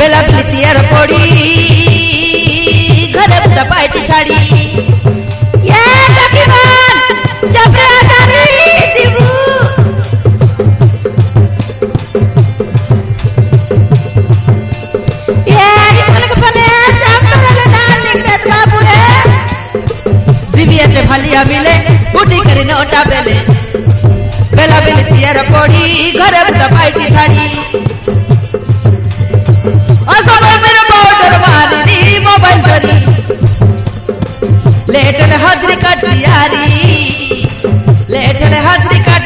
বেলা বিলিতি আর পড়ি ঘরে বুদা পাইটি ছাড়ি জিবিয়াছে ভালিয়া মিলে উঠি করে নটা বেলে বেলা বিলিতি আর পড়ি ঘরে বুদা পাইটি ছাড়ি असमझर बॉर्डर मारी मोबाइल धरी लेटल हाजरी काट सियारी लेटल हाजरी काट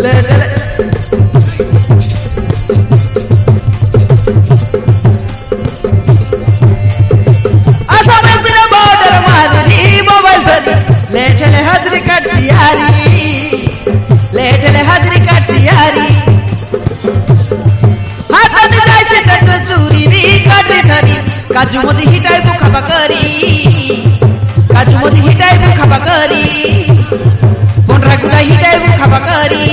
लेटल असमझर बॉर्डर मारी मोबाइल धरी लेटले हाजरी काट सियारी लेटले हाजरी काट सियारी हातात जायचे तर चुरी री काटे धरी काजू मोजी हिटाय बुखाबा करी काजू मोजी हिटाय बुखाबा करी बोंडरा गुदा हिटाय बुखाबा करी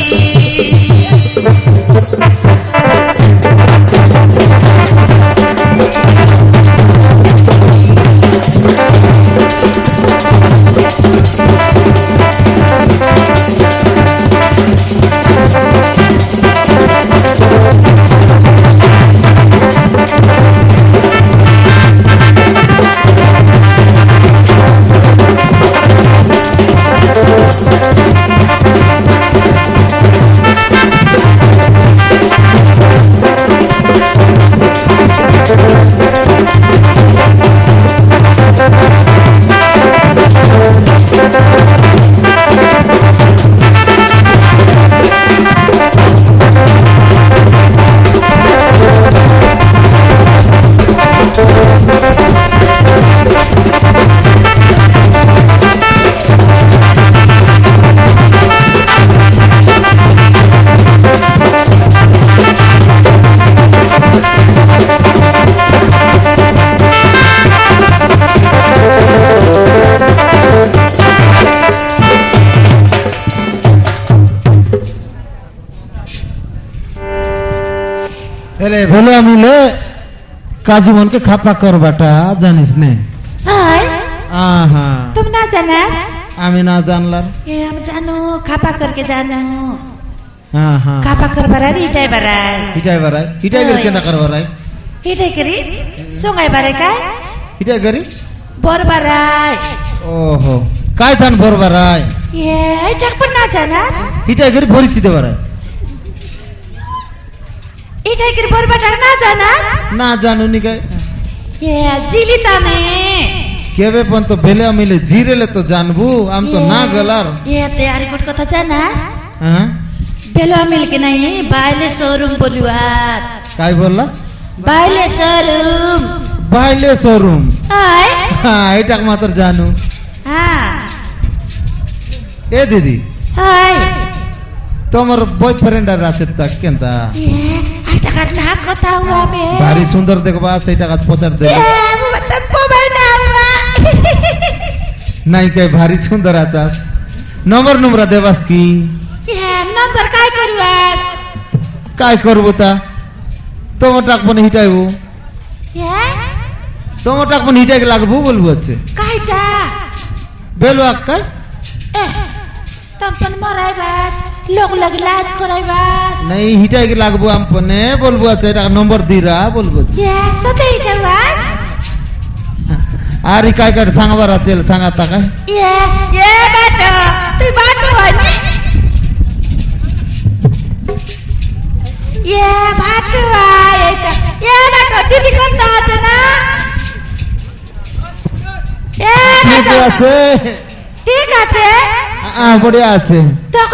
ভেলে আমিলে কাজু মনকে খাপা করবাটা জানিস নে तुम ना जानस আমি না জানলাম ये हम जानो खापा करके जानो হ্যাঁ হ্যাঁ खापा कर बराय हिटाय बराय হিটাই গেল কেনা করবারাই हिटाय करी सोंगाय बराय काय হিটাই করি बोर बराय ওহো काय থান বরবারাই ये जग पण ना जानस হিটাই করি ভরিছি দেবারাই हिटाय करी बोर बटाक ना जानस না জানুনি काय ये जिली ताने কেবে পন তো ভেলে আমিলে জিরেলে তো জানবু আম তো না গলার ये तैयारी कोट कथा जानस হ্যাঁ बेलो मिल के नहीं बायले शोरूम बोलुआत काय বললাস बायले शोरूम বাইলে শোরুম आय হ্যাঁ এটা মাত্র জানু हाँ এ দিদি हाय তোমার বয়ফ্রেন্ড আর আছে তা কেনতা ये आटा का नाम कथा हुआ बे ভারী সুন্দর দেখবা সেই টাকা প্রচার দে ये मतलब पोबाई ना हुआ নাই কে ভারী সুন্দর আছাস নম্বর নম্বর দেবাস কি ये नंबर काय करवास काय করব তা তোমার টাক মনে হিটাইবো ये তোমার টাক মনে হিটাই লাগবো বলবো আছে कायटा বেলো আক্কা ए तुम पण मराय बास लोग लग लाज कराय बास নাই হিটাই লাগবো আম পনে বলবো আছে এটা নম্বর দিরা বলবো আছে ये सोते इटा बास আর काय काय सांगবার আছে सांगा তা काय ये बाटो तू बाटो हनी ये बाटो आय ये बाटो दीदी कोणता আছে না ঠিক আছে ঠিক আছে বড়িয়া আছে তখন